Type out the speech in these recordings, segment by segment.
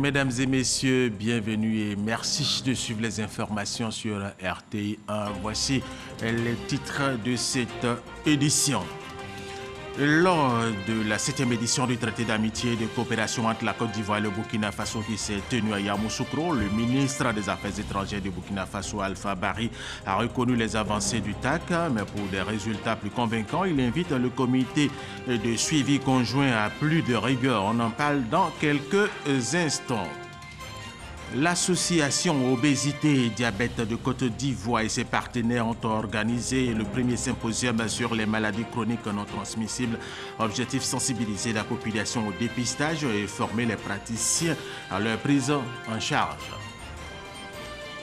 Mesdames et messieurs, bienvenue et merci de suivre les informations sur RTI 1. Voici les titres de cette édition. Lors de la 7e édition du traité d'amitié et de coopération entre la Côte d'Ivoire et le Burkina Faso qui s'est tenue à Yamoussoukro, le ministre des Affaires étrangères du Burkina Faso, Alpha Bari, a reconnu les avancées du TAC, mais pour des résultats plus convaincants, il invite le comité de suivi conjoint à plus de rigueur. On en parle dans quelques instants. L'association Obésité et Diabète de Côte d'Ivoire et ses partenaires ont organisé le premier symposium sur les maladies chroniques non transmissibles. Objectif, sensibiliser la population au dépistage et former les praticiens à leur prise en charge.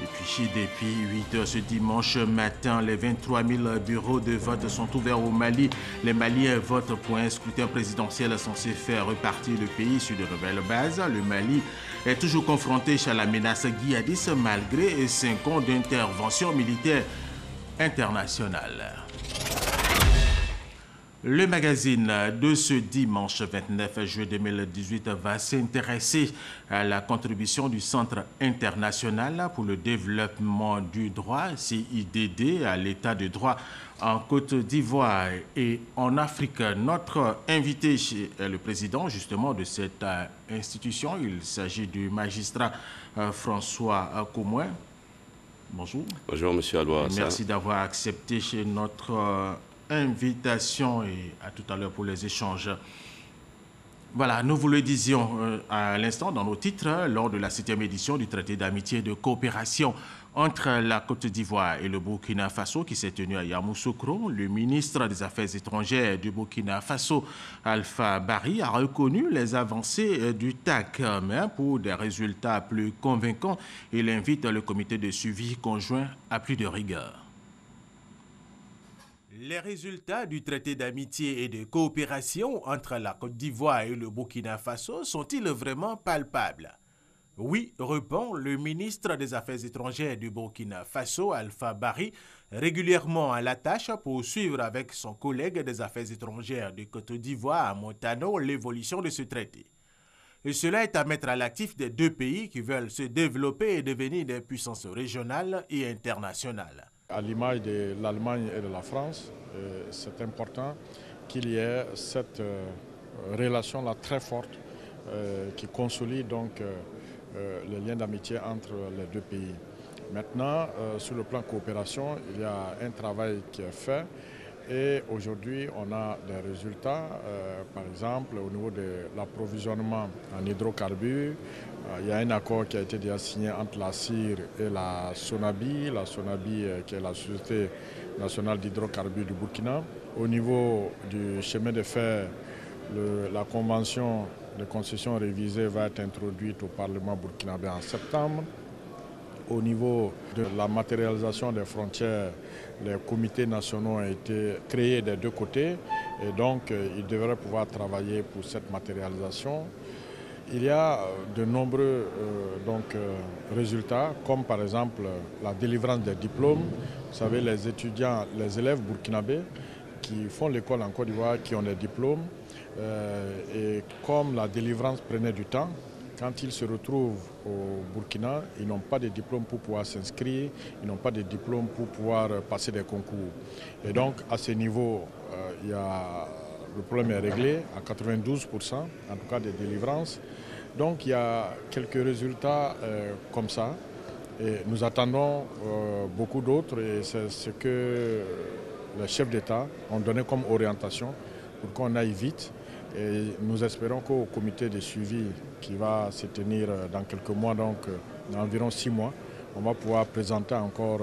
Et puis, depuis 8 heures ce dimanche matin, les 23 000 bureaux de vote sont ouverts au Mali. Les Maliens votent pour un scrutin présidentiel censé faire repartir le pays sur de nouvelles bases. Le Mali est toujours confronté à la menace djihadiste malgré 5 ans d'intervention militaire internationale. Le magazine de ce dimanche 29 juillet 2018 va s'intéresser à la contribution du Centre international pour le développement du droit, CIDD, à l'état de droit en Côte d'Ivoire et en Afrique. Notre invité est le président justement de cette institution. Il s'agit du magistrat François Comouin. Bonjour. Bonjour, monsieur Aloua. Merci d'avoir accepté notre invitation et à tout à l'heure pour les échanges. Voilà, nous vous le disions à l'instant dans nos titres, lors de la 7e édition du traité d'amitié et de coopération entre la Côte d'Ivoire et le Burkina Faso qui s'est tenu à Yamoussoukro, le ministre des Affaires étrangères du Burkina Faso, Alpha Bari, a reconnu les avancées du TAC, mais pour des résultats plus convaincants, il invite le comité de suivi conjoint à plus de rigueur. Les résultats du traité d'amitié et de coopération entre la Côte d'Ivoire et le Burkina Faso sont-ils vraiment palpables? Oui, répond le ministre des Affaires étrangères du Burkina Faso, Alpha Bari, régulièrement à la tâche pour suivre avec son collègue des Affaires étrangères de Côte d'Ivoire à Montano l'évolution de ce traité. Et cela est à mettre à l'actif des deux pays qui veulent se développer et devenir des puissances régionales et internationales. À l'image de l'Allemagne et de la France, c'est important qu'il y ait cette relation-là très forte qui consolide donc les liens d'amitié entre les deux pays. Maintenant, sur le plan coopération, il y a un travail qui est fait et aujourd'hui on a des résultats, par exemple au niveau de l'approvisionnement en hydrocarbures. Il y a un accord qui a été déjà signé entre la CIR et la Sonabi qui est la Société nationale d'hydrocarbures du Burkina. Au niveau du chemin de fer, la convention de concession révisée va être introduite au Parlement burkinabé en septembre. Au niveau de la matérialisation des frontières, les comités nationaux ont été créés des deux côtés et donc ils devraient pouvoir travailler pour cette matérialisation. Il y a de nombreux résultats, comme par exemple la délivrance des diplômes. Vous savez, les étudiants, les élèves burkinabés qui font l'école en Côte d'Ivoire, qui ont des diplômes, et comme la délivrance prenait du temps, quand ils se retrouvent au Burkina, ils n'ont pas de diplôme pour pouvoir s'inscrire, ils n'ont pas de diplôme pour pouvoir passer des concours. Et donc, à ce niveau, le problème est réglé à 92%, en tout cas des délivrances. Donc, il y a quelques résultats comme ça. Et nous attendons beaucoup d'autres et c'est ce que les chefs d'État ont donné comme orientation pour qu'on aille vite. Et nous espérons qu'au comité de suivi qui va se tenir dans quelques mois, donc dans environ 6 mois, on va pouvoir présenter encore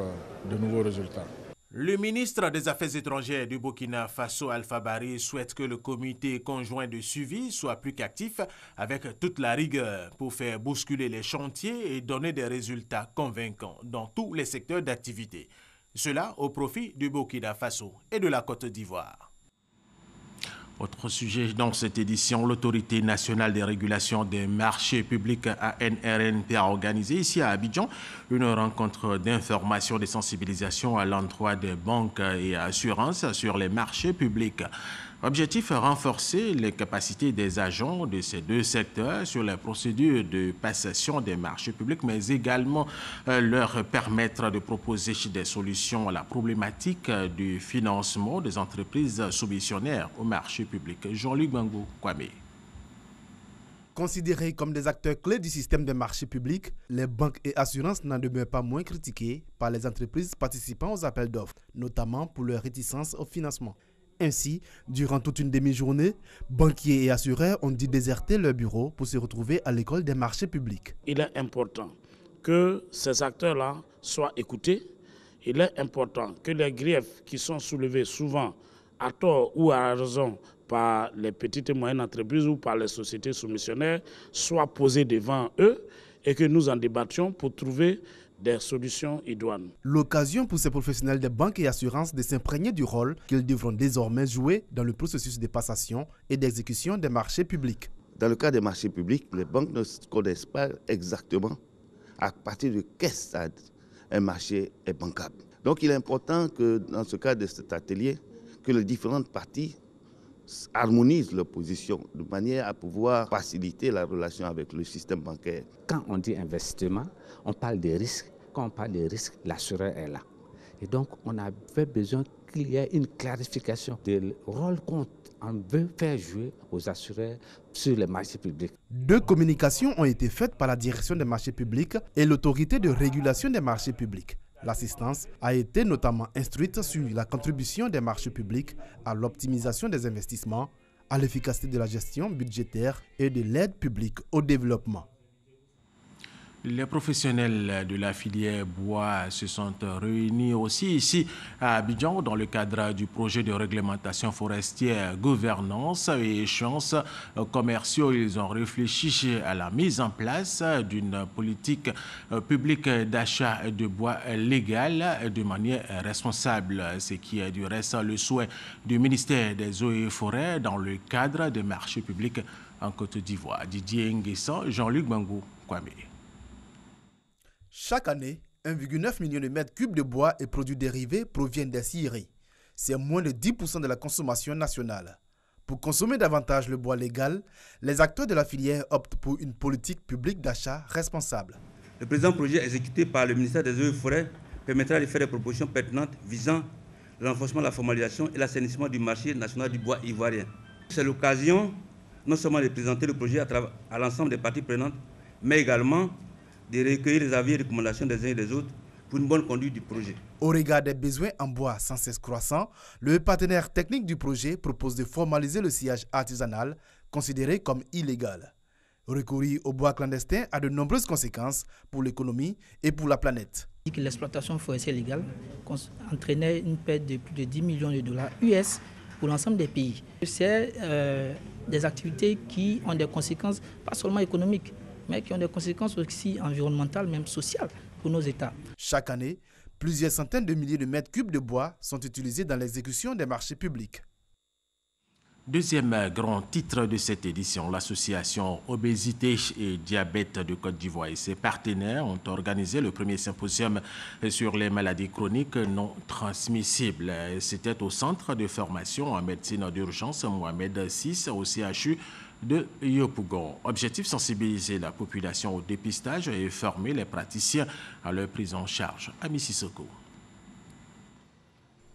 de nouveaux résultats. Le ministre des Affaires étrangères du Burkina Faso, Alpha Bari, souhaite que le comité conjoint de suivi soit plus qu'actif avec toute la rigueur pour faire bousculer les chantiers et donner des résultats convaincants dans tous les secteurs d'activité. Cela au profit du Burkina Faso et de la Côte d'Ivoire. Autre sujet dans cette édition, l'Autorité nationale des régulations des marchés publics ANRNP a organisé ici à Abidjan une rencontre d'information et de sensibilisation à l'endroit des banques et assurances sur les marchés publics. Objectif, renforcer les capacités des agents de ces deux secteurs sur la procédure de passation des marchés publics, mais également leur permettre de proposer des solutions à la problématique du financement des entreprises soumissionnaires aux marchés publics. Jean-Luc Gbangou Kwame. Considérés comme des acteurs clés du système des marchés publics, les banques et assurances n'en demeurent pas moins critiquées par les entreprises participant aux appels d'offres, notamment pour leur réticence au financement. Ainsi, durant toute une demi-journée, banquiers et assureurs ont dû déserter leur bureau pour se retrouver à l'école des marchés publics. Il est important que ces acteurs-là soient écoutés. Il est important que les griefs qui sont soulevés souvent à tort ou à raison par les petites et moyennes entreprises ou par les sociétés soumissionnaires soient posés devant eux et que nous en débattions pour trouver des solutions idoines. L'occasion pour ces professionnels des banques et assurances de s'imprégner du rôle qu'ils devront désormais jouer dans le processus de passation et d'exécution des marchés publics. Dans le cas des marchés publics, les banques ne connaissent pas exactement à partir de quel stade un marché est bancable. Donc il est important que dans ce cas de cet atelier, que les différentes parties harmonisent leurs positions de manière à pouvoir faciliter la relation avec le système bancaire. Quand on dit investissement, on parle des risques. Quand on parle des risques, l'assureur est là. Et donc, on avait besoin qu'il y ait une clarification du rôle qu'on veut faire jouer aux assureurs sur les marchés publics. 2 communications ont été faites par la direction des marchés publics et l'autorité de régulation des marchés publics. L'assistance a été notamment instruite sur la contribution des marchés publics à l'optimisation des investissements, à l'efficacité de la gestion budgétaire et de l'aide publique au développement. Les professionnels de la filière bois se sont réunis aussi ici à Abidjan dans le cadre du projet de réglementation forestière, gouvernance et échéances commerciaux. Ils ont réfléchi à la mise en place d'une politique publique d'achat de bois légal de manière responsable, ce qui est du reste le souhait du ministère des Eaux et Forêts dans le cadre des marchés publics en Côte d'Ivoire. Didier Nguessan, Jean-Luc Gbangou Kwame. Chaque année, 1,9 million de mètres cubes de bois et produits dérivés proviennent des scieries. C'est moins de 10% de la consommation nationale. Pour consommer davantage le bois légal, les acteurs de la filière optent pour une politique publique d'achat responsable. Le présent projet exécuté par le ministère des Eaux et Forêts permettra de faire des propositions pertinentes visant le renforcement de la formalisation et l'assainissement du marché national du bois ivoirien. C'est l'occasion non seulement de présenter le projet à l'ensemble des parties prenantes, mais également de recueillir les avis et recommandations des uns et des autres pour une bonne conduite du projet. Au regard des besoins en bois sans cesse croissants, le partenaire technique du projet propose de formaliser le sciage artisanal, considéré comme illégal. Recourir au bois clandestin a de nombreuses conséquences pour l'économie et pour la planète. L'exploitation forestière légale entraînait une perte de plus de 10 millions de dollars US pour l'ensemble des pays. C'est des activités qui ont des conséquences pas seulement économiques, mais qui ont des conséquences aussi environnementales, même sociales, pour nos États. Chaque année, plusieurs centaines de milliers de mètres cubes de bois sont utilisés dans l'exécution des marchés publics. Deuxième grand titre de cette édition, l'association Obésité et Diabète de Côte d'Ivoire et ses partenaires ont organisé le premier symposium sur les maladies chroniques non transmissibles. C'était au centre de formation en médecine d'urgence Mohamed VI au CHU de Yopougon. Objectif, sensibiliser la population au dépistage et former les praticiens à leur prise en charge. Ami Sissoko.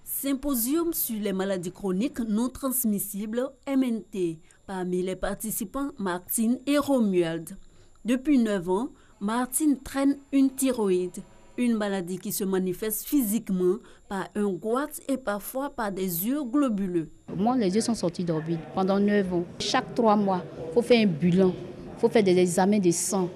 Symposium sur les maladies chroniques non transmissibles, MNT. Parmi les participants, Martine et Romuald. Depuis 9 ans, Martine traîne une thyroïde, une maladie qui se manifeste physiquement par un goitre et parfois par des yeux globuleux. Moi, les yeux sont sortis d'orbite pendant 9 ans. Chaque 3 mois, il faut faire un bilan, il faut faire des examens de sang.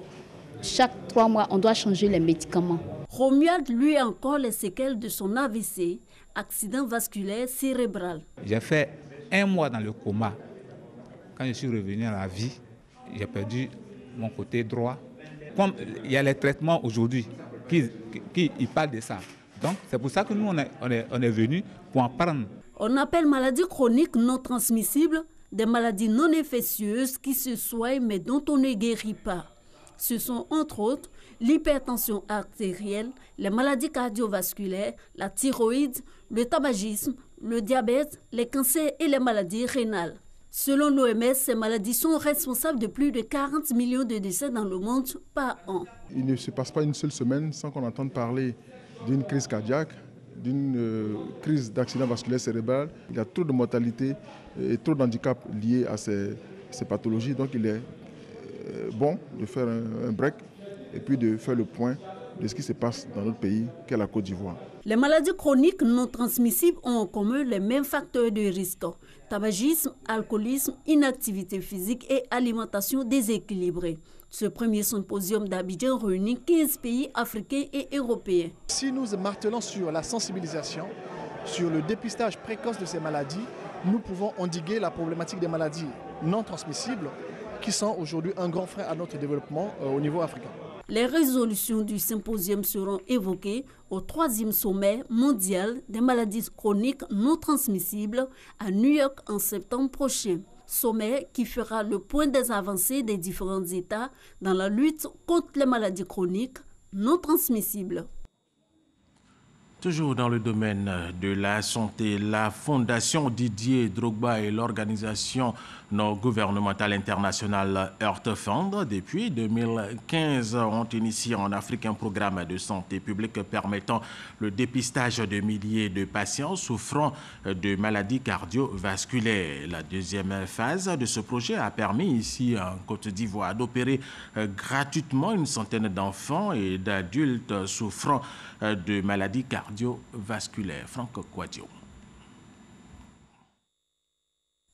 Chaque 3 mois, on doit changer les médicaments. Romuald, lui, a encore les séquelles de son AVC, accident vasculaire cérébral. J'ai fait 1 mois dans le coma. Quand je suis revenu à la vie, j'ai perdu mon côté droit. Comme il y a les traitements aujourd'hui qui parlent de ça. Donc c'est pour ça que nous, on est venus pour en prendre. On appelle maladies chroniques non transmissibles des maladies non infectieuses qui se soignent mais dont on ne guérit pas. Ce sont entre autres l'hypertension artérielle, les maladies cardiovasculaires, la thyroïde, le tabagisme, le diabète, les cancers et les maladies rénales. Selon l'OMS, ces maladies sont responsables de plus de 40 millions de décès dans le monde par an. Il ne se passe pas une seule semaine sans qu'on entende parler d'une crise cardiaque, d'une crise d'accident vasculaire cérébral. Il y a trop de mortalité et trop d'handicap liés à ces pathologies. Donc il est bon de faire un break et puis de faire le point de ce qui se passe dans notre pays, qu'est la Côte d'Ivoire. Les maladies chroniques non transmissibles ont en commun les mêmes facteurs de risque. Tabagisme, alcoolisme, inactivité physique et alimentation déséquilibrée. Ce premier symposium d'Abidjan réunit 15 pays africains et européens. Si nous martelons sur la sensibilisation, sur le dépistage précoce de ces maladies, nous pouvons endiguer la problématique des maladies non transmissibles qui sont aujourd'hui un grand frein à notre développement au niveau africain. Les résolutions du symposium seront évoquées au 3e sommet mondial des maladies chroniques non transmissibles à New York en septembre prochain. Sommet qui fera le point des avancées des différents États dans la lutte contre les maladies chroniques non transmissibles. Toujours dans le domaine de la santé, la Fondation Didier Drogba et l'organisation non gouvernementale internationale Earth Fund, depuis 2015, ont initié en Afrique un programme de santé publique permettant le dépistage de milliers de patients souffrant de maladies cardiovasculaires. La deuxième phase de ce projet a permis ici en Côte d'Ivoire d'opérer gratuitement une centaine d'enfants et d'adultes souffrant de maladies cardiovasculaires. Franck Kouadio.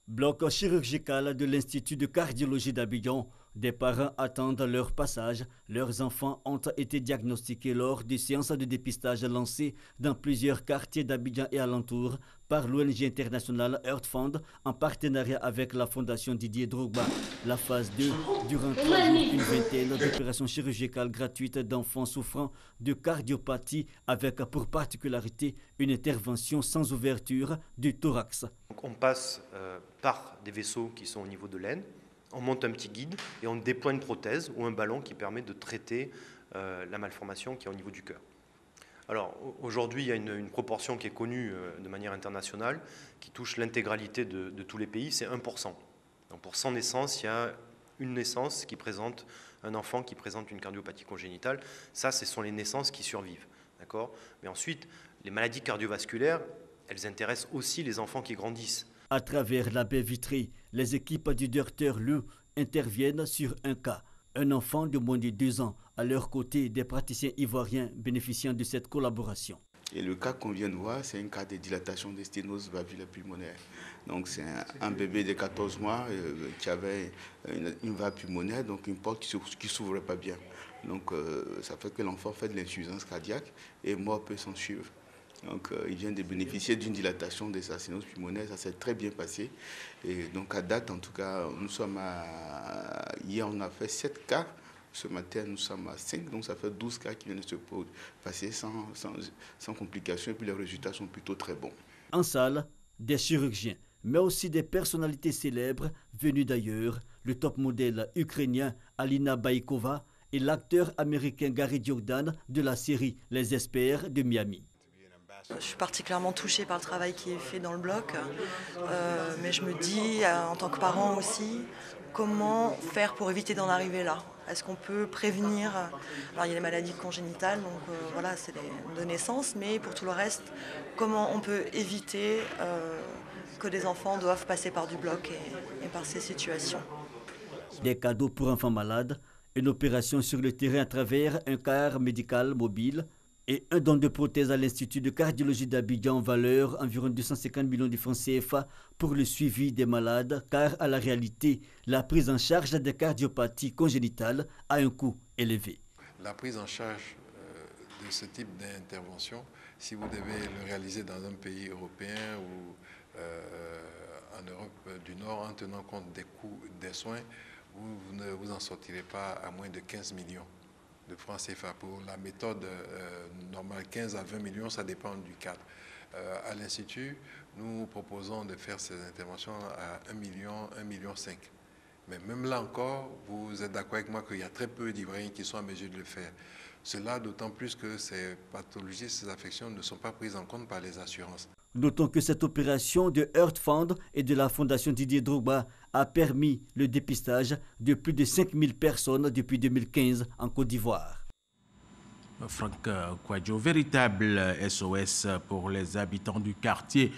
Bloc chirurgical de l'Institut de cardiologie d'Abidjan. Des parents attendent leur passage. Leurs enfants ont été diagnostiqués lors des séances de dépistage lancées dans plusieurs quartiers d'Abidjan et alentours par l'ONG internationale Earth Fund en partenariat avec la Fondation Didier Drogba. La phase 2, durant 3 jours, une vingtaine d'opérations chirurgicales gratuites d'enfants souffrant de cardiopathie avec pour particularité une intervention sans ouverture du thorax. Donc on passe par des vaisseaux qui sont au niveau de l'aine. On monte un petit guide et on déploie une prothèse ou un ballon qui permet de traiter la malformation qui est au niveau du cœur. Alors aujourd'hui, il y a une proportion qui est connue de manière internationale, qui touche l'intégralité de tous les pays, c'est 1%. Donc pour 100 naissances, il y a une naissance qui présente un enfant qui présente une cardiopathie congénitale. Ça, ce sont les naissances qui survivent. D'accord ? Mais ensuite, les maladies cardiovasculaires, elles intéressent aussi les enfants qui grandissent. À travers la baie vitrée, les équipes du docteur Leu interviennent sur un cas. Un enfant de moins de 2 ans, à leur côté des praticiens ivoiriens bénéficiant de cette collaboration. Et le cas qu'on vient de voir, c'est un cas de dilatation des sténoses valvulaires pulmonaires. Donc c'est un bébé de 14 mois qui avait une valve pulmonaire, donc une porte qui ne s'ouvrait pas bien. Donc ça fait que l'enfant fait de l'insuffisance cardiaque et mort peut s'en suivre. Donc il vient de bénéficier d'une dilatation de sa sténose pulmonaire, ça s'est très bien passé. Et donc à date, en tout cas, nous sommes hier on a fait 7 cas. Ce matin, nous sommes à 5, donc ça fait 12 cas qui viennent de se passer sans complications. Et puis les résultats sont plutôt très bons. En salle, des chirurgiens, mais aussi des personnalités célèbres venues d'ailleurs. Le top modèle ukrainien Alina Baïkova et l'acteur américain Gary Jordan de la série Les Experts de Miami. Je suis particulièrement touchée par le travail qui est fait dans le bloc, mais je me dis, en tant que parent aussi, comment faire pour éviter d'en arriver là? Est-ce qu'on peut prévenir? Alors il y a les maladies congénitales, donc voilà, c'est de naissance, mais pour tout le reste, comment on peut éviter que des enfants doivent passer par du bloc et par ces situations? Des cadeaux pour enfants malades, une opération sur le terrain à travers un car médical mobile, et un don de prothèses à l'Institut de cardiologie d'Abidjan en valeur environ 250 millions de francs CFA pour le suivi des malades, car à la réalité, la prise en charge des cardiopathies congénitales a un coût élevé. La prise en charge de ce type d'intervention, si vous devez le réaliser dans un pays européen ou en Europe du Nord, en tenant compte des coûts des soins, vous ne vous en sortirez pas à moins de 15 millions de francs CFA. Pour la méthode normale, 15 à 20 millions, ça dépend du cadre. À l'Institut, nous proposons de faire ces interventions à 1 million, 1,5 million. Mais même là encore, vous êtes d'accord avec moi qu'il y a très peu d'Ivoiriens qui sont en mesure de le faire. Cela d'autant plus que ces pathologies, ces affections ne sont pas prises en compte par les assurances. Notons que cette opération de Earth Fund et de la Fondation Didier Drogba a permis le dépistage de plus de 5000 personnes depuis 2015 en Côte d'Ivoire. Franck Kouadjo, véritable SOS pour les habitants du quartier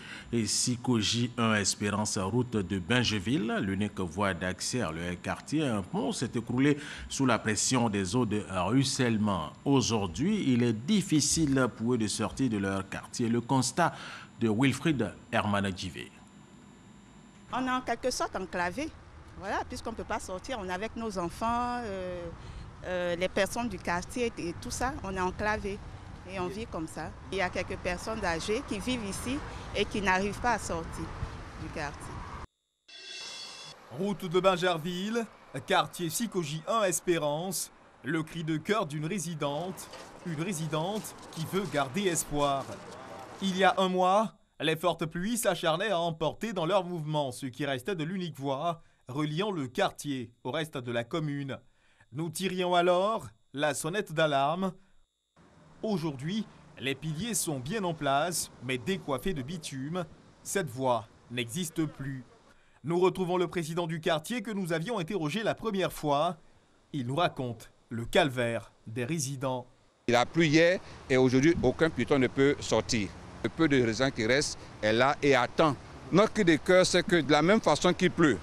Sikoji 1 Espérance, route de Bingeville, l'unique voie d'accès à le quartier. Un pont s'est écroulé sous la pression des eaux de ruissellement. Aujourd'hui, il est difficile pour eux de sortir de leur quartier. Le constat de Wilfried Hermanadjivé. On est en quelque sorte enclavé, voilà, puisqu'on ne peut pas sortir. On est avec nos enfants. Les personnes du quartier et tout ça, on est enclavé et on vit comme ça. Il y a quelques personnes âgées qui vivent ici et qui n'arrivent pas à sortir du quartier. Route de Bingerville, quartier Sikoji 1 Espérance, le cri de cœur d'une résidente qui veut garder espoir. Il y a un mois, les fortes pluies s'acharnaient à emporter dans leur mouvement ce qui restait de l'unique voie reliant le quartier au reste de la commune. Nous tirions alors la sonnette d'alarme. Aujourd'hui, les piliers sont bien en place, mais décoiffés de bitume. Cette voie n'existe plus. Nous retrouvons le président du quartier que nous avions interrogé la première fois. Il nous raconte le calvaire des résidents. Il a plu hier et aujourd'hui, aucun piéton ne peut sortir. Le peu de raisins qui reste est là et attend. Notre cri de cœur, c'est que de la même façon qu'il pleut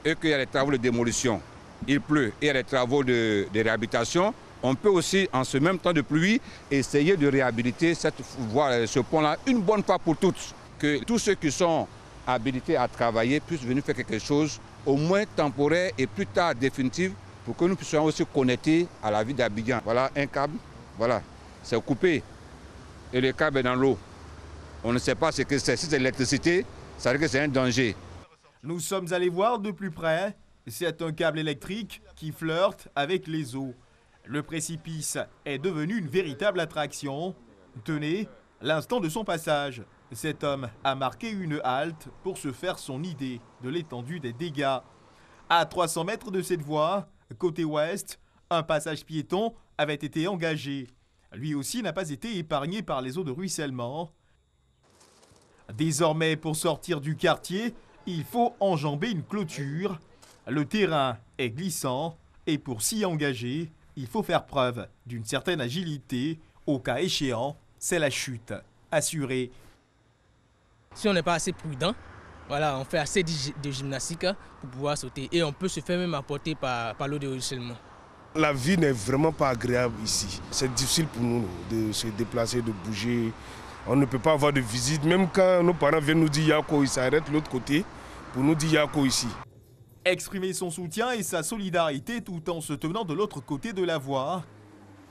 et qu'il y a des travaux de démolition, il pleut et il y a des travaux de réhabilitation, on peut aussi, en ce même temps de pluie, essayer de réhabiliter cette voie, ce pont-là, une bonne fois pour toutes. Que tous ceux qui sont habilités à travailler puissent venir faire quelque chose, au moins temporaire et plus tard définitif, pour que nous puissions aussi connecter à la vie d'Abidjan. Voilà un câble, voilà, c'est coupé et le câble est dans l'eau. On ne sait pas ce que c'est. Si c'est l'électricité, ça veut dire que c'est un danger. Nous sommes allés voir de plus près. C'est un câble électrique qui flirte avec les eaux. Le précipice est devenu une véritable attraction. Tenez, l'instant de son passage, cet homme a marqué une halte pour se faire son idée de l'étendue des dégâts. À 300 mètres de cette voie, côté ouest, un passage piéton avait été engagé. Lui aussi n'a pas été épargné par les eaux de ruissellement. Désormais, pour sortir du quartier, il faut enjamber une clôture. Le terrain est glissant et pour s'y engager, il faut faire preuve d'une certaine agilité. Au cas échéant, c'est la chute assurée. Si on n'est pas assez prudent, voilà, on fait assez de gymnastique pour pouvoir sauter et on peut se faire même apporter par l'eau de ruissellement. La vie n'est vraiment pas agréable ici. C'est difficile pour nous de se déplacer, de bouger. On ne peut pas avoir de visite. Même quand nos parents viennent nous dire Yako, ils s'arrêtent de l'autre côté pour nous dire Yako ici. Exprimer son soutien et sa solidarité tout en se tenant de l'autre côté de la voie,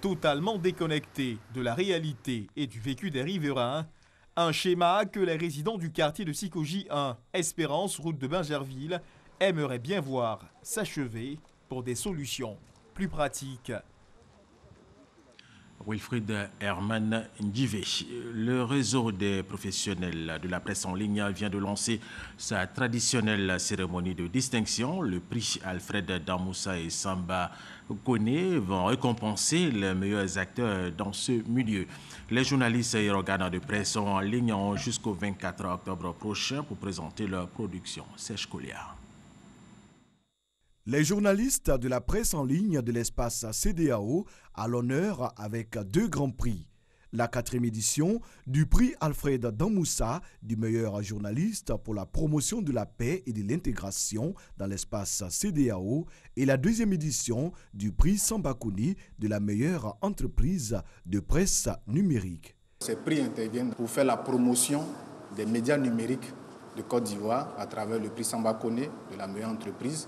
totalement déconnecté de la réalité et du vécu des riverains, un schéma que les résidents du quartier de Sikoji 1, Espérance, route de Bingerville, aimeraient bien voir s'achever pour des solutions plus pratiques. Wilfried Herman Ndivé. Le réseau des professionnels de la presse en ligne vient de lancer sa traditionnelle cérémonie de distinction. Le prix Alfred Damoussa et Samba Kone vont récompenser les meilleurs acteurs dans ce milieu. Les journalistes et organes de presse en ligne ont jusqu'au 24 octobre prochain pour présenter leur production. Serge Colliard. Les journalistes de la presse en ligne de l'espace CEDEAO à l'honneur avec 2 grands prix. La 4e édition du prix Alfred Damoussa du meilleur journaliste pour la promotion de la paix et de l'intégration dans l'espace CEDEAO et la 2e édition du prix Samba Kone de la meilleure entreprise de presse numérique. Ces prix interviennent pour faire la promotion des médias numériques de Côte d'Ivoire à travers le prix Samba Kone de la meilleure entreprise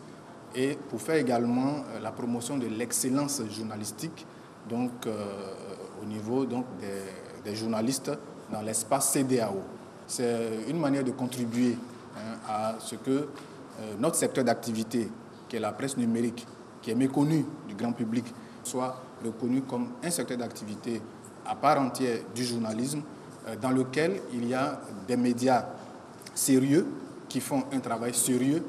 et pour faire également la promotion de l'excellence journalistique donc, au niveau donc, des journalistes dans l'espace CEDEAO. C'est une manière de contribuer à ce que notre secteur d'activité, qui est la presse numérique, qui est méconnu du grand public, soit reconnu comme un secteur d'activité à part entière du journalisme, dans lequel il y a des médias sérieux qui font un travail sérieux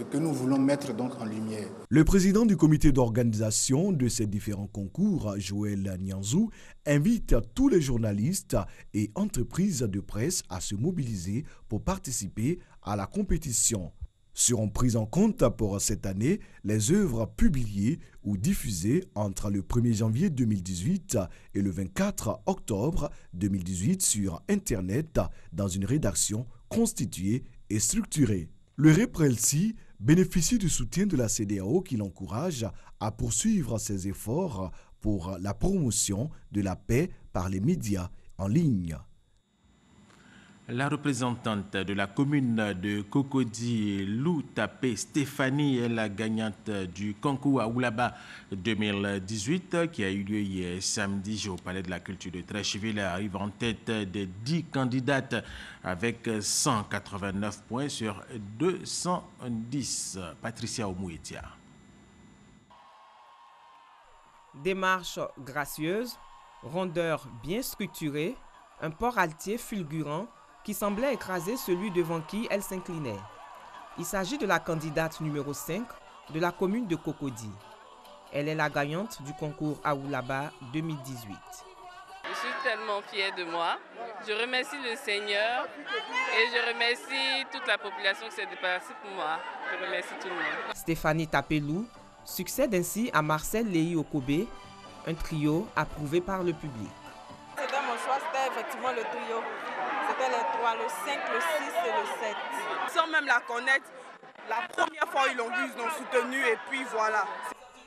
que nous voulons mettre donc en lumière. Le président du comité d'organisation de ces différents concours, Joël Nianzou, invite tous les journalistes et entreprises de presse à se mobiliser pour participer à la compétition. Seront prises en compte pour cette année les œuvres publiées ou diffusées entre le 1er janvier 2018 et le 24 octobre 2018 sur Internet dans une rédaction constituée et structurée. Le REPRELSI bénéficie du soutien de la CEDEAO qui l'encourage à poursuivre ses efforts pour la promotion de la paix par les médias en ligne. La représentante de la commune de Cocody, Lou Tapé Stéphanie, est la gagnante du concours Aoulaba 2018 qui a eu lieu hier samedi au Palais de la Culture de Treichville. Elle arrive en tête des 10 candidates avec 189 points sur 210. Patricia Oumouetia. Démarche gracieuse, rondeur bien structurée, un port altier fulgurant qui semblait écraser celui devant qui elle s'inclinait. Il s'agit de la candidate numéro 5 de la commune de Cocody. Elle est la gagnante du concours Aoulaba 2018. Je suis tellement fière de moi. Je remercie le Seigneur et je remercie toute la population qui s'est déplacée pour moi. Je remercie tout le monde. Stéphanie Tapelou succède ainsi à Marcel Léhi Okobé, un trio approuvé par le public. C'était mon choix, c'était effectivement le trio. C'était les 3, le 5, le 6 et le 7. Sans même la connaître, la première fois ils l'ont soutenu et puis voilà.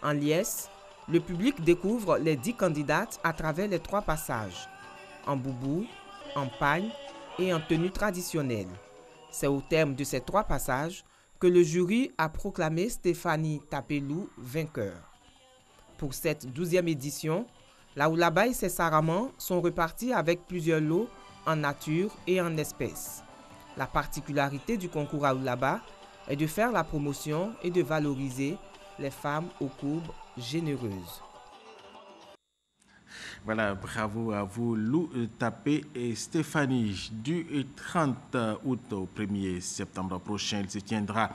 En liesse, le public découvre les 10 candidates à travers les 3 passages, en boubou, en pagne et en tenue traditionnelle. C'est au terme de ces 3 passages que le jury a proclamé Stéphanie Tapelou vainqueur. Pour cette 12e édition, la Aoulaba et ses saramans sont repartis avec plusieurs lots en nature et en espèces. La particularité du concours Aoulaba est de faire la promotion et de valoriser les femmes aux courbes généreuses. Voilà, bravo à vous, Lou Tapé et Stéphanie. Du 30 août au 1er septembre prochain, il se tiendra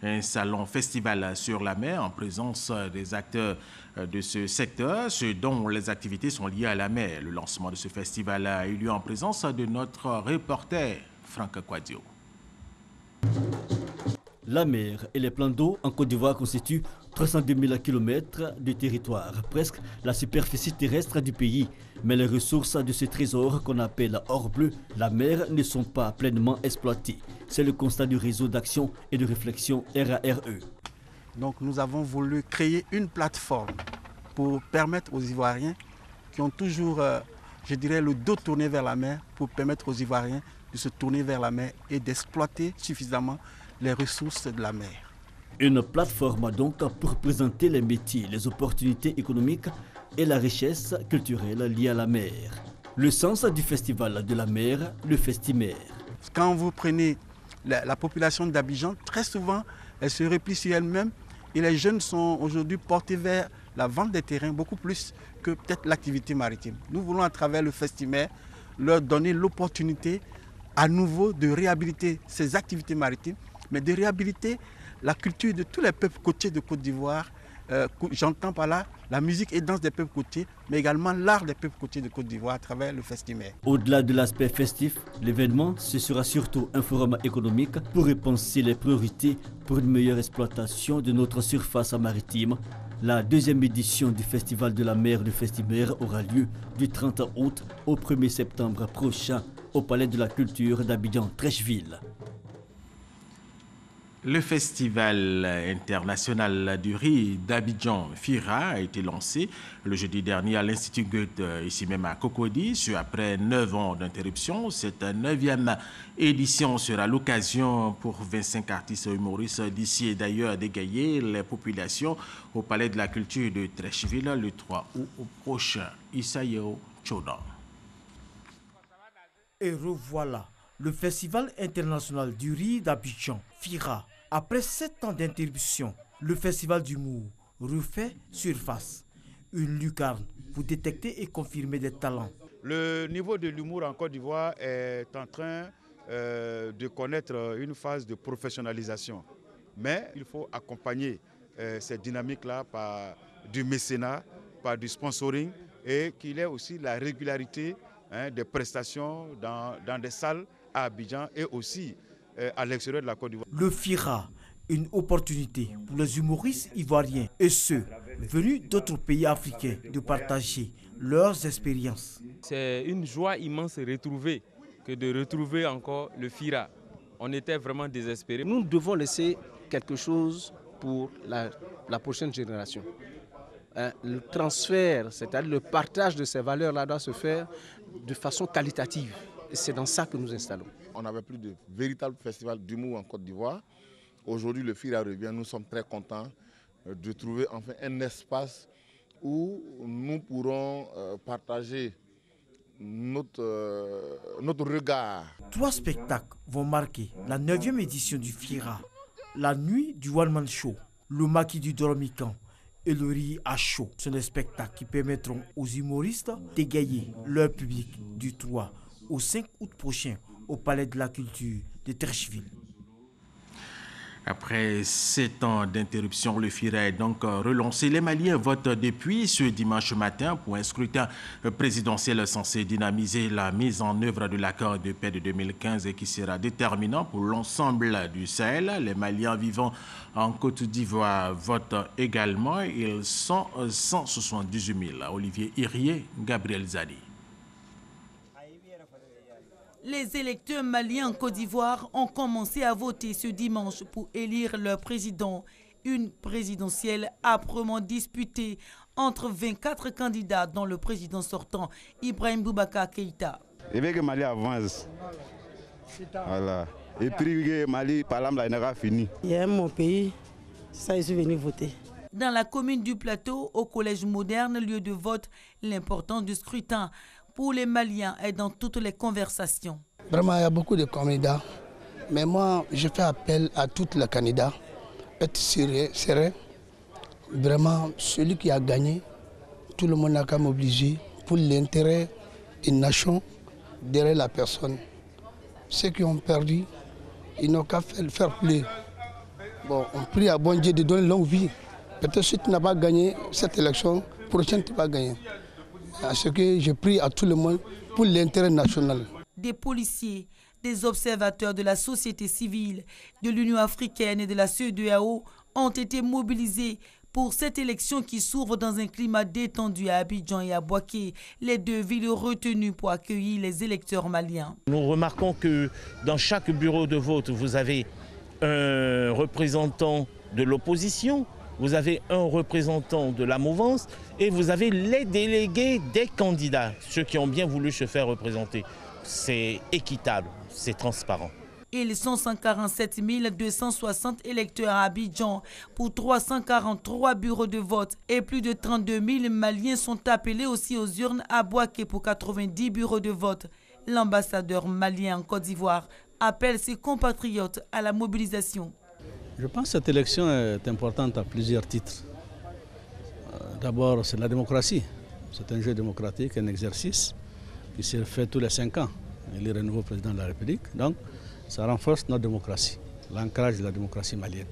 un salon festival sur la mer en présence des acteurs de ce secteur, ceux dont les activités sont liées à la mer. Le lancement de ce festival a eu lieu en présence de notre reporter Franck Quadio. La mer et les plans d'eau en Côte d'Ivoire constituent 302 000 km de territoire, presque la superficie terrestre du pays. Mais les ressources de ce trésor qu'on appelle or bleu, la mer, ne sont pas pleinement exploitées. C'est le constat du réseau d'action et de réflexion RARE. Donc nous avons voulu créer une plateforme pour permettre aux Ivoiriens qui ont toujours, je dirais, le dos tourné vers la mer, pour permettre aux Ivoiriens de se tourner vers la mer et d'exploiter suffisamment les ressources de la mer. Une plateforme donc pour présenter les métiers, les opportunités économiques et la richesse culturelle liée à la mer. Le sens du festival de la mer, le Festimer. Quand vous prenez la population d'Abidjan, très souvent, elle se replie sur elle-même et les jeunes sont aujourd'hui portés vers la vente des terrains beaucoup plus que peut-être l'activité maritime. Nous voulons à travers le Festimer leur donner l'opportunité à nouveau de réhabiliter ces activités maritimes, mais de réhabiliter la culture de tous les peuples côtiers de Côte d'Ivoire. J'entends par là la musique et danse des peuples côtiers, mais également l'art des peuples côtiers de Côte d'Ivoire à travers le Festimer. Au-delà de l'aspect festif, l'événement, ce sera surtout un forum économique pour repenser les priorités pour une meilleure exploitation de notre surface maritime. La 2e édition du Festival de la mer de Festimer aura lieu du 30 août au 1er septembre prochain au Palais de la Culture d'Abidjan-Treichville. Le Festival international du riz d'Abidjan, FIRA, a été lancé le jeudi dernier à l'Institut Goethe, ici même à Cocody. Après 9 ans d'interruption, cette 9e édition sera l'occasion pour 25 artistes et humoristes d'ici et d'ailleurs d'égayer les populations au Palais de la Culture de Treichville le 3 août prochain. Isaïo Chodan. Et revoilà le Festival international du riz d'Abidjan, FIRA. Après 7 ans d'interruption, le Festival d'humour refait surface. Une lucarne pour détecter et confirmer des talents. Le niveau de l'humour en Côte d'Ivoire est en train de connaître une phase de professionnalisation. Mais il faut accompagner cette dynamique-là par du mécénat, par du sponsoring et qu'il y ait aussi la régularité des prestations dans des salles à Abidjan et aussi à l'extérieur de la Côte d'Ivoire. Le FIRA, une opportunité pour les humoristes ivoiriens et ceux venus d'autres pays africains de partager leurs expériences. C'est une joie immense que de retrouver encore le FIRA. On était vraiment désespérés. Nous devons laisser quelque chose pour la prochaine génération. Le transfert, c'est-à-dire le partage de ces valeurs-là doit se faire de façon qualitative. Et c'est dans ça que nous installons. On n'avait plus de véritable festival d'humour en Côte d'Ivoire. Aujourd'hui, le FIRA revient. Nous sommes très contents de trouver enfin un espace où nous pourrons partager notre regard. 3 spectacles vont marquer la 9e édition du FIRA. La nuit du One Man Show, le maquis du Dormican et le riz à chaud. Ce sont des spectacles qui permettront aux humoristes d'égayer leur public du 3 au 5 août prochain au Palais de la Culture de Treichville. Après 7 ans d'interruption, le FIRA est donc relancé. Les Maliens votent depuis ce dimanche matin pour un scrutin présidentiel censé dynamiser la mise en œuvre de l'accord de paix de 2015 et qui sera déterminant pour l'ensemble du Sahel. Les Maliens vivant en Côte d'Ivoire votent également. Ils sont 178 000. Olivier Irier, Gabriel Zadi. Les électeurs maliens en Côte d'Ivoire ont commencé à voter ce dimanche pour élire leur président. Une présidentielle âprement disputée entre 24 candidats dont le président sortant, Ibrahim Boubacar Keïta. Je veux que Mali avance. Voilà. Et puis que Mali, par exemple, il n'aura fini. Il y a mon pays, c'est ça, je suis venu voter. Dans la commune du Plateau, au collège moderne, lieu de vote, l'importance du scrutin pour les Maliens est dans toutes les conversations. Vraiment, il y a beaucoup de candidats. Mais moi, je fais appel à tous les candidats. Être sérieux. Vraiment, celui qui a gagné, tout le monde n'a qu'à mobiliser pour l'intérêt d'une nation derrière la personne. Ceux qui ont perdu, ils n'ont qu'à faire plus. Bon, on prie à bon Dieu de donner longue vie. Peut-être si tu n'as pas gagné cette élection, prochaine tu vas gagner. À ce que je prie à tout le monde pour l'intérêt national. Des policiers, des observateurs de la société civile, de l'Union africaine et de la CEDEAO ont été mobilisés pour cette élection qui s'ouvre dans un climat détendu à Abidjan et à Bouaké, les 2 villes retenues pour accueillir les électeurs maliens. Nous remarquons que dans chaque bureau de vote, vous avez un représentant de l'opposition, vous avez un représentant de la mouvance et vous avez les délégués des candidats, ceux qui ont bien voulu se faire représenter. C'est équitable, c'est transparent. Ils sont 147 260 électeurs à Abidjan pour 343 bureaux de vote et plus de 32 000 Maliens sont appelés aussi aux urnes à Bouaké pour 90 bureaux de vote. L'ambassadeur malien en Côte d'Ivoire appelle ses compatriotes à la mobilisation. Je pense que cette élection est importante à plusieurs titres. D'abord, c'est la démocratie. C'est un jeu démocratique, un exercice qui se fait tous les 5 ans. Il est le nouveau président de la République. Donc, ça renforce notre démocratie, l'ancrage de la démocratie malienne.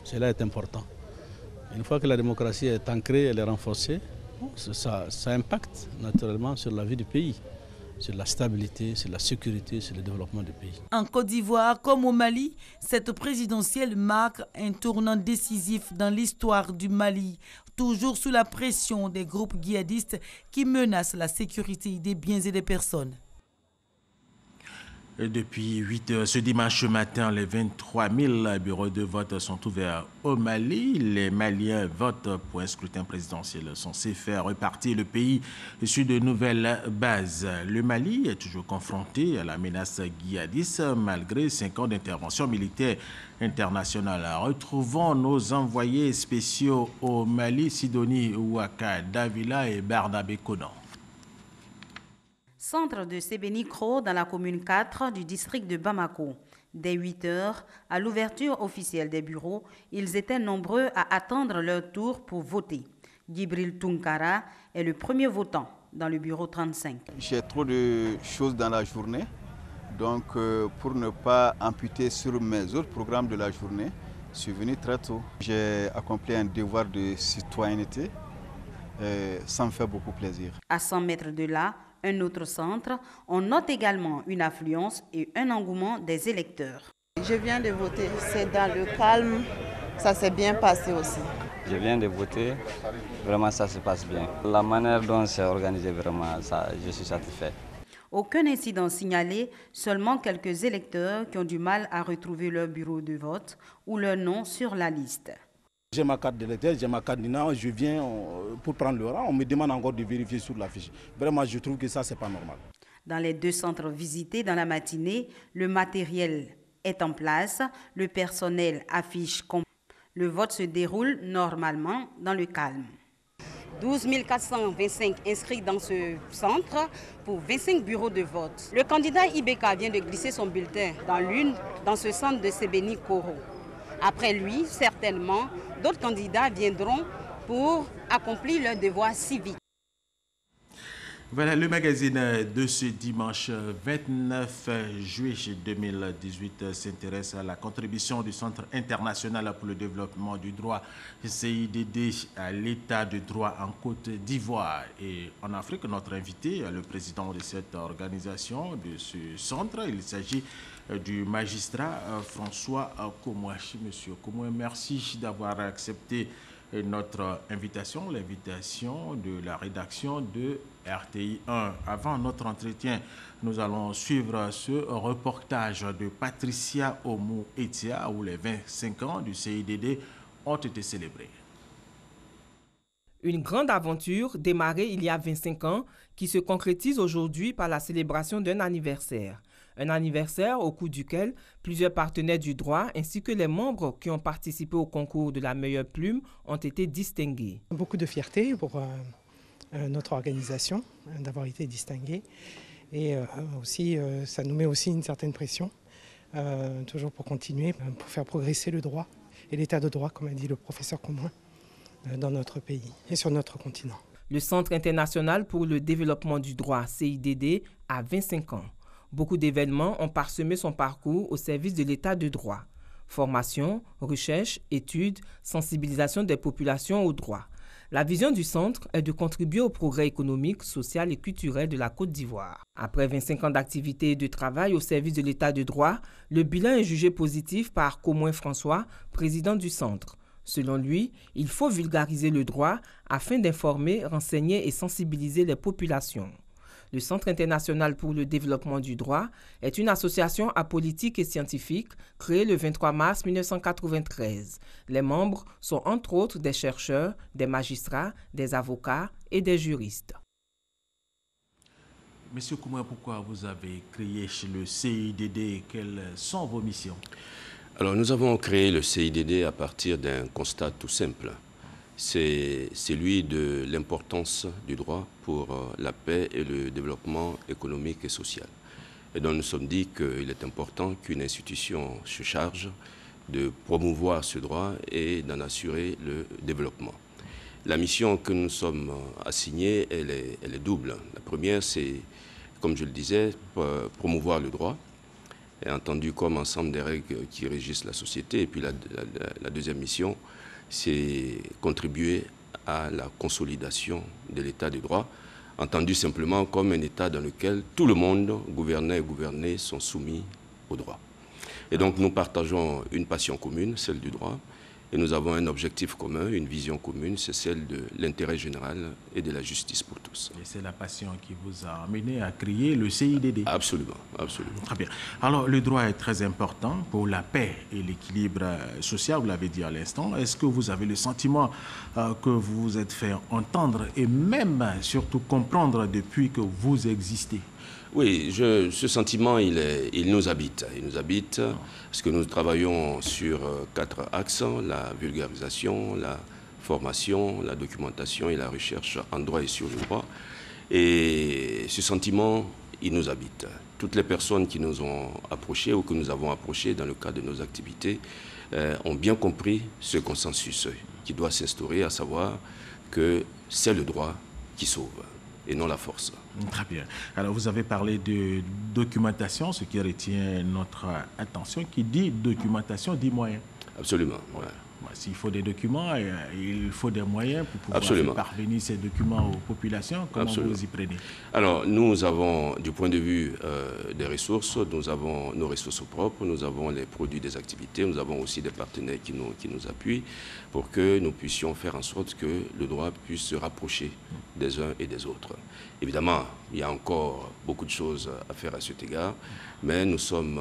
Cela est important. Une fois que la démocratie est ancrée, elle est renforcée, ça impacte naturellement sur la vie du pays, sur la stabilité, sur la sécurité, sur le développement du pays. En Côte d'Ivoire, comme au Mali, cette présidentielle marque un tournant décisif dans l'histoire du Mali, toujours sous la pression des groupes djihadistes qui menacent la sécurité des biens et des personnes. Depuis 8 heures ce dimanche matin, les 23 000 bureaux de vote sont ouverts au Mali. Les Maliens votent pour un scrutin présidentiel censé faire repartir le pays sur de nouvelles bases. Le Mali est toujours confronté à la menace djihadiste malgré 5 ans d'intervention militaire internationale. Retrouvons nos envoyés spéciaux au Mali, Sidonie Ouaka Davila et Barnabé Conan. Centre de Sébéni-Cro dans la commune 4 du district de Bamako. Dès 8 heures, à l'ouverture officielle des bureaux, ils étaient nombreux à attendre leur tour pour voter. Djibril Tunkara est le premier votant dans le bureau 35. J'ai trop de choses dans la journée, donc pour ne pas amputer sur mes autres programmes de la journée, Je suis venu très tôt. J'ai accompli un devoir de citoyenneté ça me fait beaucoup plaisir. À 100 mètres de là, un autre centre, on note également une affluence et un engouement des électeurs. Je viens de voter, c'est dans le calme, ça s'est bien passé aussi. Je viens de voter, vraiment ça se passe bien. La manière dont c'est organisé, vraiment, je suis satisfait. Aucun incident signalé, seulement quelques électeurs qui ont du mal à retrouver leur bureau de vote ou leur nom sur la liste. J'ai ma carte d'électeur, j'ai ma carte d'identité, je viens pour prendre le rang, on me demande encore de vérifier sur la fiche. Vraiment, je trouve que ça, c'est pas normal. Dans les 2 centres visités dans la matinée, le matériel est en place, le personnel affiche comme le vote se déroule normalement dans le calme. 12 425 inscrits dans ce centre pour 25 bureaux de vote. Le candidat Ibeka vient de glisser son bulletin dans ce centre de Sebeni Koro. Après lui, certainement, d'autres candidats viendront pour accomplir leur devoir civique. Voilà, le magazine de ce dimanche 29 juillet 2018 s'intéresse à la contribution du Centre international pour le développement du droit CIDD à l'état de droit en Côte d'Ivoire. Et en Afrique, notre invité, le président de cette organisation, de ce centre, il s'agit du magistrat François Komouachi. Monsieur Komouachi, merci d'avoir accepté notre invitation, l'invitation de la rédaction de RTI 1. Avant notre entretien, nous allons suivre ce reportage de Patricia Oumou-Etia où les 25 ans du CIDD ont été célébrés. Une grande aventure démarrée il y a 25 ans qui se concrétise aujourd'hui par la célébration d'un anniversaire. Un anniversaire au cours duquel plusieurs partenaires du droit ainsi que les membres qui ont participé au concours de la meilleure plume ont été distingués. Beaucoup de fierté pour notre organisation d'avoir été distinguée et aussi ça nous met aussi une certaine pression toujours pour continuer, pour faire progresser le droit et l'état de droit, comme a dit le professeur Komouachi, dans notre pays et sur notre continent. Le Centre international pour le développement du droit, CIDD, a 25 ans. Beaucoup d'événements ont parsemé son parcours au service de l'état de droit. Formation, recherche, études, sensibilisation des populations au droit. La vision du centre est de contribuer au progrès économique, social et culturel de la Côte d'Ivoire. Après 25 ans d'activité et de travail au service de l'état de droit, le bilan est jugé positif par Komouachi François, président du centre. Selon lui, il faut vulgariser le droit afin d'informer, renseigner et sensibiliser les populations. Le Centre international pour le développement du droit est une association apolitique et scientifique créée le 23 mars 1993. Les membres sont entre autres des chercheurs, des magistrats, des avocats et des juristes. Monsieur Komouachi, pourquoi vous avez créé le CIDD? Quelles sont vos missions? Alors, nous avons créé le CIDD à partir d'un constat tout simple. C'est celui de l'importance du droit pour la paix et le développement économique et social. Et donc nous nous sommes dit qu'il est important qu'une institution se charge de promouvoir ce droit et d'en assurer le développement. La mission que nous sommes assignés, elle est double. La première, c'est, comme je le disais, promouvoir le droit, et entendu comme ensemble des règles qui régissent la société. Et puis la deuxième mission, c'est contribuer à la consolidation de l'état de droit, entendu simplement comme un état dans lequel tout le monde, gouverné et gouverné, sont soumis au droit. Et donc nous partageons une passion commune, celle du droit, et nous avons un objectif commun, une vision commune, c'est celle de l'intérêt général et de la justice pour tous. Et c'est la passion qui vous a amené à créer le CIDD? Absolument, absolument. Très bien. Alors, le droit est très important pour la paix et l'équilibre social, vous l'avez dit à l'instant. Est-ce que vous avez le sentiment que vous vous êtes fait entendre et même, surtout, comprendre depuis que vous existez? Oui, ce sentiment, il nous habite. Il nous habite parce que nous travaillons sur 4 axes, la vulgarisation, la formation, la documentation et la recherche en droit et sur le droit. Et ce sentiment, il nous habite. Toutes les personnes qui nous ont approchés ou que nous avons approchés dans le cadre de nos activités ont bien compris ce consensus qui doit s'instaurer, à savoir que c'est le droit qui sauve et non la force. Très bien. Alors, vous avez parlé de documentation, ce qui retient notre attention. Qui dit documentation dit moyen. Absolument, ouais. S'il faut des documents, il faut des moyens pour pouvoir faire parvenir ces documents aux populations. Comment vous y prenez? Alors, nous avons, du point de vue des ressources, nous avons nos ressources propres, nous avons les produits des activités, nous avons aussi des partenaires qui nous appuient pour que nous puissions faire en sorte que le droit puisse se rapprocher des uns et des autres. Évidemment, il y a encore beaucoup de choses à faire à cet égard, mais nous sommes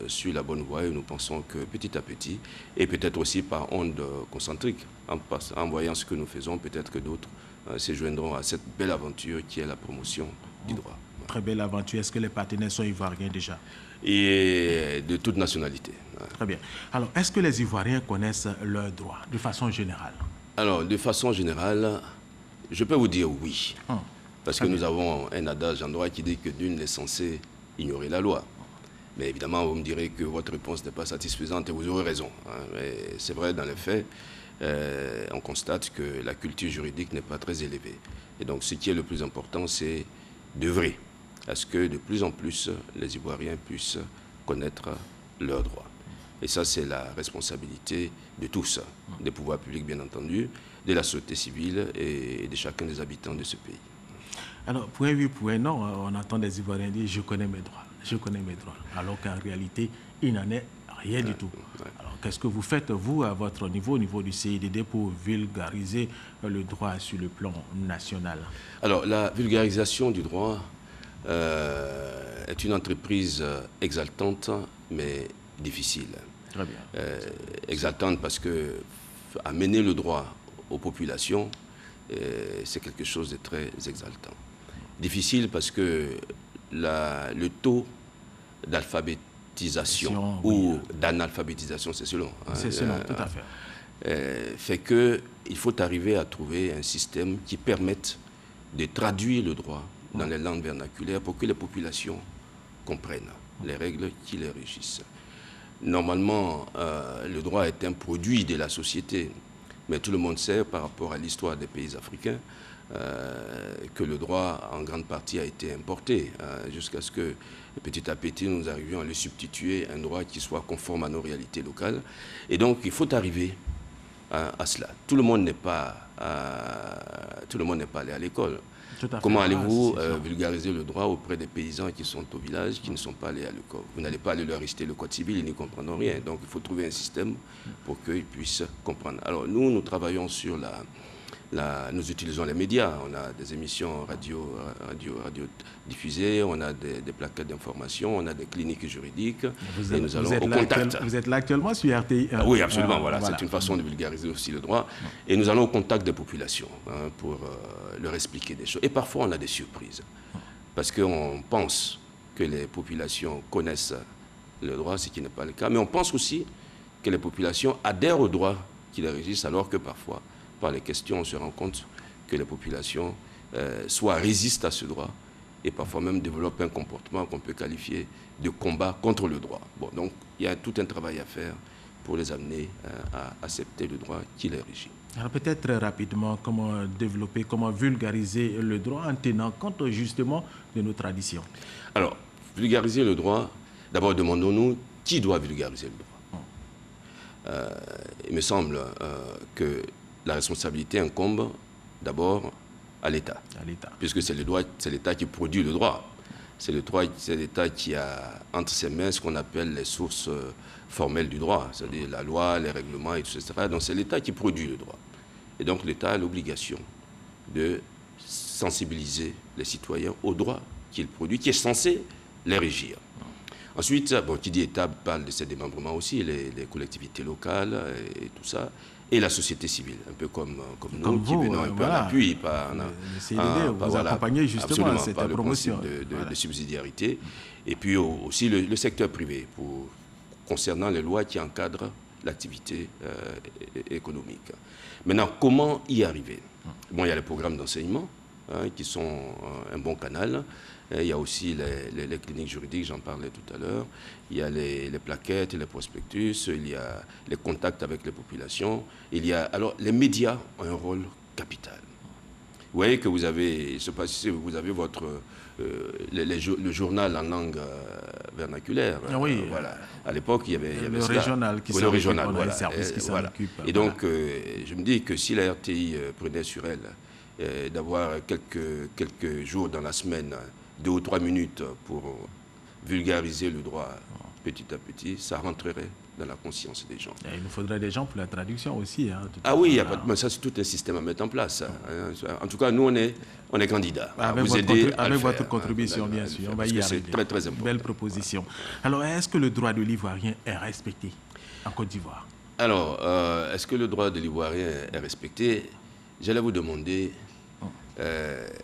sur la bonne voie et nous pensons que petit à petit, et peut-être aussi par onde concentrique, en voyant ce que nous faisons, peut-être que d'autres se joindront à cette belle aventure qui est la promotion du droit. Très belle aventure. Est-ce que les partenaires sont ivoiriens déjà? Et de toute nationalité. Très bien. Alors, est-ce que les Ivoiriens connaissent leurs droits de façon générale? Alors, de façon générale, je peux vous dire oui. Parce que nous avons un adage en droit qui dit que nul n'est censé ignorer la loi. Mais évidemment, vous me direz que votre réponse n'est pas satisfaisante et vous aurez raison. Mais c'est vrai, dans les faits, on constate que la culture juridique n'est pas très élevée. Et donc, ce qui est le plus important, c'est d'œuvrer à ce que de plus en plus les Ivoiriens puissent connaître leurs droits. Et ça, c'est la responsabilité de tous, des pouvoirs publics, bien entendu, de la société civile et de chacun des habitants de ce pays. Alors, point oui, point non, on entend des Ivoiriens dire « je connais mes droits ». Je connais mes droits, alors qu'en réalité, il n'en est rien du tout. Alors, qu'est-ce que vous faites, vous, à votre niveau, au niveau du CIDD, pour vulgariser le droit sur le plan national? Alors, la vulgarisation du droit est une entreprise exaltante, mais difficile. Très bien. Exaltante parce que amener le droit aux populations, c'est quelque chose de très exaltant. Difficile parce que le taux d'alphabétisation ou d'analphabétisation, c'est selon. C'est selon, tout à fait. Fait qu'il faut arriver à trouver un système qui permette de traduire le droit dans les langues vernaculaires pour que les populations comprennent les règles qui les régissent. Normalement, le droit est un produit de la société, mais tout le monde sait, par rapport à l'histoire des pays africains, que le droit, en grande partie, a été importé, jusqu'à ce que, petit à petit, nous arrivions à le substituer un droit qui soit conforme à nos réalités locales. Et donc, il faut arriver à cela. Tout le monde n'est pas allé à l'école. Comment allez-vous vulgariser le droit auprès des paysans qui sont au village, qui ne sont pas allés à l'école? Vous n'allez pas aller leur réciter le code civil, ils n'y comprendront rien. Donc, il faut trouver un système pour qu'ils puissent comprendre. Alors, nous travaillons sur nous utilisons les médias. On a des émissions radio diffusées, on a des plaquettes d'information, on a des cliniques juridiques. Et nous allons au contact. Vous êtes là actuellement sur RTI? Oui, absolument. Voilà. C'est une façon de vulgariser aussi le droit. Et nous allons au contact des populations pour leur expliquer des choses. Et parfois, on a des surprises. Parce qu'on pense que les populations connaissent le droit, ce qui n'est pas le cas. Mais on pense aussi que les populations adhèrent au droit qui les régissent, alors que parfois, par les questions, on se rend compte que les populations soit résistent à ce droit et parfois même développent un comportement qu'on peut qualifier de combat contre le droit. Bon, donc, il y a tout un travail à faire pour les amener à accepter le droit qui les régit. Alors peut-être très rapidement, comment développer, comment vulgariser le droit en tenant compte justement de nos traditions? Alors, vulgariser le droit, d'abord demandons-nous qui doit vulgariser le droit. Il me semble que la responsabilité incombe d'abord à l'État. Puisque c'est l'État qui produit le droit. C'est l'État qui a entre ses mains ce qu'on appelle les sources formelles du droit, c'est-à-dire la loi, les règlements, etc. Donc c'est l'État qui produit le droit. Et donc l'État a l'obligation de sensibiliser les citoyens au droit qu'il produit, qui est censé les régir. Ensuite, qui dit État parle de ses démembrements aussi, les collectivités locales et tout ça, et la société civile, un peu comme nous, qui venons un peu à l'appui, vous accompagnez justement à cette promotion de subsidiarité, et puis aussi le secteur privé, concernant les lois qui encadrent l'activité économique. Maintenant, comment y arriver? Bon, il y a les programmes d'enseignement, qui sont un bon canal. Il y a aussi les cliniques juridiques, j'en parlais tout à l'heure. Il y a les plaquettes, les prospectus, il y a les contacts avec les populations. Alors, les médias ont un rôle capital. Vous voyez que vous avez, je sais pas si vous avez votre, le journal en langue vernaculaire. Oui. Voilà. À l'époque, il y avait le cela. régional qui le régional, voilà. voilà. Service qui s'en occupe. Et donc, je me dis que si la RTI prenait sur elle d'avoir quelques jours dans la semaine, 2 ou 3 minutes pour vulgariser le droit petit à petit, ça rentrerait dans la conscience des gens. Et il nous faudrait des gens pour la traduction aussi. Hein, oui, mais ça c'est tout un système à mettre en place. En tout cas, nous on est candidats à vous aider avec votre contribution, bien sûr. On va y arriver. C'est très très important. Belle proposition. Alors, est-ce que le droit de l'Ivoirien est respecté en Côte d'Ivoire? Alors, est-ce que le droit de l'Ivoirien est respecté? J'allais vous demander,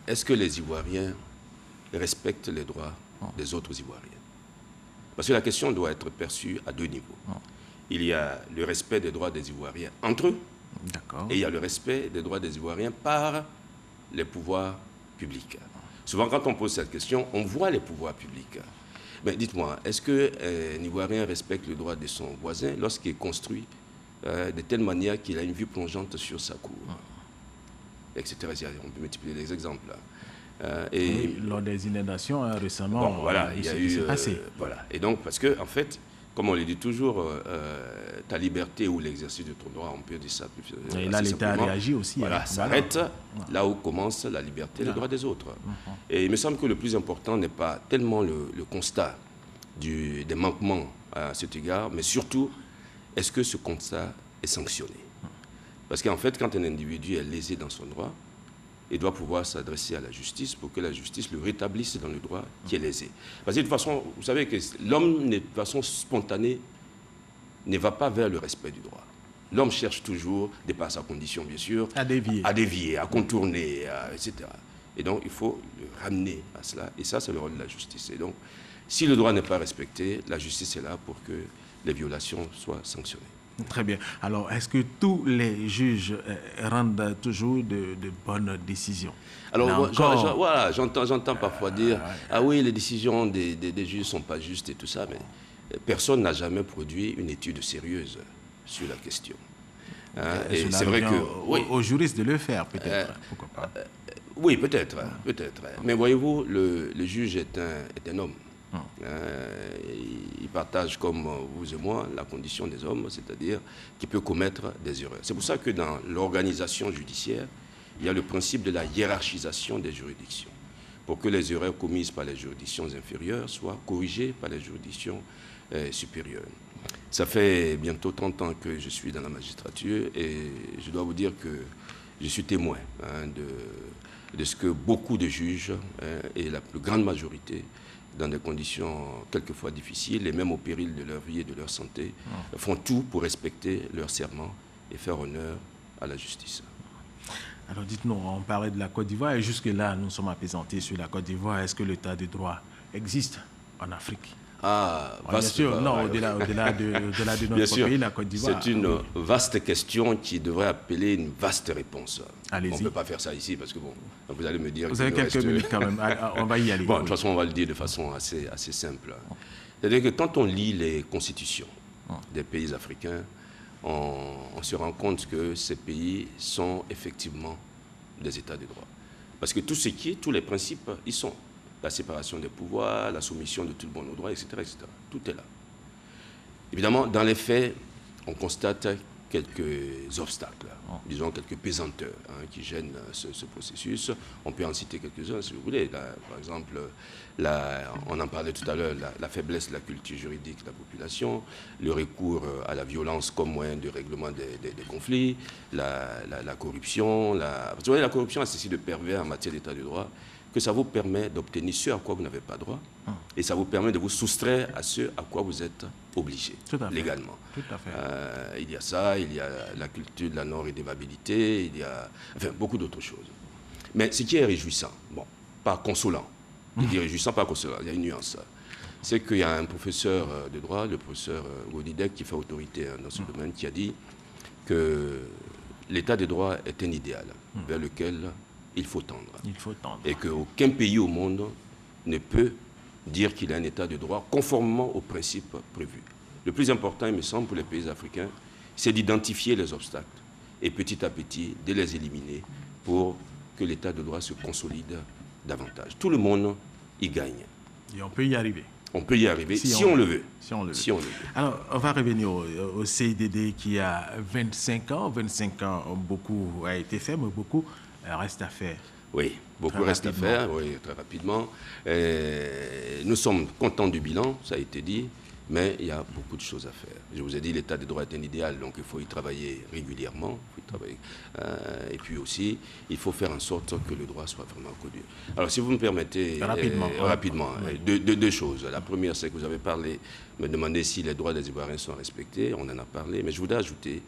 est-ce que les Ivoiriens respectent les droits des autres Ivoiriens? Parce que la question doit être perçue à 2 niveaux. Il y a le respect des droits des Ivoiriens entre eux, et il y a le respect des droits des Ivoiriens par les pouvoirs publics. Souvent, quand on pose cette question, on voit les pouvoirs publics. Mais dites-moi, est-ce qu'un Ivoirien respecte le droit de son voisin lorsqu'il est construit de telle manière qu'il a une vue plongeante sur sa cour, etc. On peut multiplier les exemples. Et lors des inondations récemment, voilà, il y a eu passé. Voilà. Et donc, parce que en fait, comme on le dit toujours, ta liberté ou l'exercice de ton droit, on peut dire ça plus. Et là, l'État réagit aussi. Voilà, s'arrête là où commence la liberté et le droit des autres. Et il me semble que le plus important n'est pas tellement le constat des manquements à cet égard, mais surtout, est-ce que ce constat est sanctionné? Parce qu'en fait, quand un individu est lésé dans son droit, il doit pouvoir s'adresser à la justice pour que la justice le rétablisse dans le droit qui est lésé. Parce que de toute façon, vous savez que l'homme, de façon spontanée, ne va pas vers le respect du droit. L'homme cherche toujours, de par sa condition bien sûr, à dévier, à contourner, etc. Et donc il faut le ramener à cela. Et ça, c'est le rôle de la justice. Et donc, si le droit n'est pas respecté, la justice est là pour que les violations soient sanctionnées. Très bien. Alors, est-ce que tous les juges rendent toujours de bonnes décisions? Alors, voilà, j'entends parfois dire « Ah oui, les décisions des juges ne sont pas justes et tout ça », mais personne n'a jamais produit une étude sérieuse sur la question. Et c'est vrai que... aux juristes de le faire, peut-être. Pourquoi pas? Oui, peut-être. Mais voyez-vous, le juge est un homme. Il partage comme vous et moi la condition des hommes, c'est-à-dire qu'il peut commettre des erreurs. C'est pour ça que dans l'organisation judiciaire, il y a le principe de la hiérarchisation des juridictions, pour que les erreurs commises par les juridictions inférieures soient corrigées par les juridictions supérieures. Ça fait bientôt 30 ans que je suis dans la magistrature et je dois vous dire que je suis témoin de ce que beaucoup de juges, et la plus grande majorité, dans des conditions quelquefois difficiles et même au péril de leur vie et de leur santé, font tout pour respecter leur serment et faire honneur à la justice. Alors dites-nous, on parlait de la Côte d'Ivoire et jusque-là, nous sommes apaisantés sur la Côte d'Ivoire. Est-ce que l'état de droit existe en Afrique? Bien sûr, non, au-delà de notre pays, la Côte d'Ivoire. C'est une vaste question qui devrait appeler une vaste réponse. Allez-y. On ne peut pas faire ça ici parce que, bon, vous allez me dire... Vous avez quelques minutes quand même, on va y aller. Bon, de toute façon, on va le dire de façon assez simple. C'est-à-dire que quand on lit les constitutions des pays africains, on se rend compte que ces pays sont effectivement des États de droit. Parce que tous les principes, ils sont. La séparation des pouvoirs, la soumission de tout le monde au droit, etc., etc. Tout est là. Évidemment, dans les faits, on constate quelques obstacles, disons quelques pesanteurs qui gênent ce processus. On peut en citer quelques-uns si vous voulez. Là, par exemple, on en parlait tout à l'heure, la faiblesse de la culture juridique de la population, le recours à la violence comme moyen de règlement des conflits, la corruption. Vous voyez, la corruption a ceci de pervers en matière d'état de droit, que ça vous permet d'obtenir ce à quoi vous n'avez pas droit et ça vous permet de vous soustraire à ce à quoi vous êtes obligé légalement. Tout à fait. Il y a ça, il y a la culture de la non-rédévabilité, il y a beaucoup d'autres choses. Mais ce qui est réjouissant, bon, pas consolant, je dis réjouissant, pas consolant, il y a une nuance, c'est qu'il y a un professeur de droit, le professeur Godidek, qui fait autorité dans ce domaine, qui a dit que l'état de droit est un idéal vers lequel il faut tendre. Et qu'aucun pays au monde ne peut dire qu'il a un état de droit conformément aux principes prévus. Le plus important, il me semble, pour les pays africains, c'est d'identifier les obstacles et petit à petit de les éliminer pour que l'état de droit se consolide davantage. Tout le monde y gagne. Et on peut y arriver. On peut y arriver si on le veut. Si on le veut. Alors, on va revenir au CIDD qui a 25 ans. 25 ans, beaucoup a été fait, mais beaucoup reste à faire. Oui, beaucoup reste à faire, oui, très rapidement. Nous sommes contents du bilan, ça a été dit, mais il y a beaucoup de choses à faire. Je vous ai dit, l'état des droits est un idéal, donc il faut y travailler régulièrement. Et puis aussi, il faut faire en sorte que le droit soit vraiment connu. Alors, si vous me permettez, rapidement, deux choses. La première, c'est que vous avez parlé, me demandé si les droits des Ivoiriens sont respectés. On en a parlé, mais je voudrais ajouter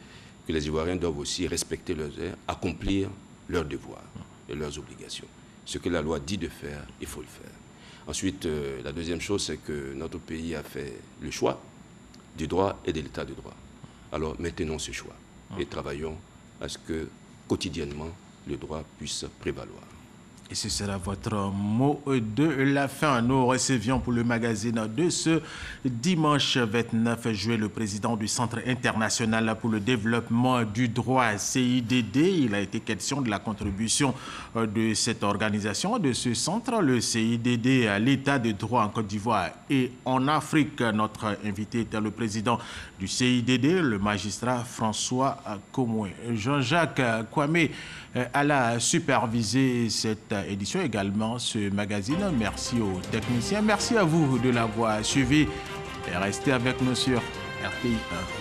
que les Ivoiriens doivent aussi respecter leurs droits, accomplir leurs devoirs et leurs obligations. Ce que la loi dit de faire, il faut le faire. Ensuite, la deuxième chose, c'est que notre pays a fait le choix du droit et de l'état de droit. Alors, maintenons ce choix et travaillons à ce que, quotidiennement, le droit puisse prévaloir. Et ce sera votre mot de la fin. Nous recevions pour le magazine de ce dimanche 29 juillet le président du Centre international pour le développement du droit, CIDD. Il a été question de la contribution de cette organisation, de ce centre, le CIDD, à l'état de droit en Côte d'Ivoire et en Afrique. Notre invité était le président du CIDD, le magistrat François Komoué. Jean-Jacques Kwame a supervisé cette édition, également ce magazine. Merci aux techniciens. Merci à vous de l'avoir suivi. Et restez avec nous sur RTI 1.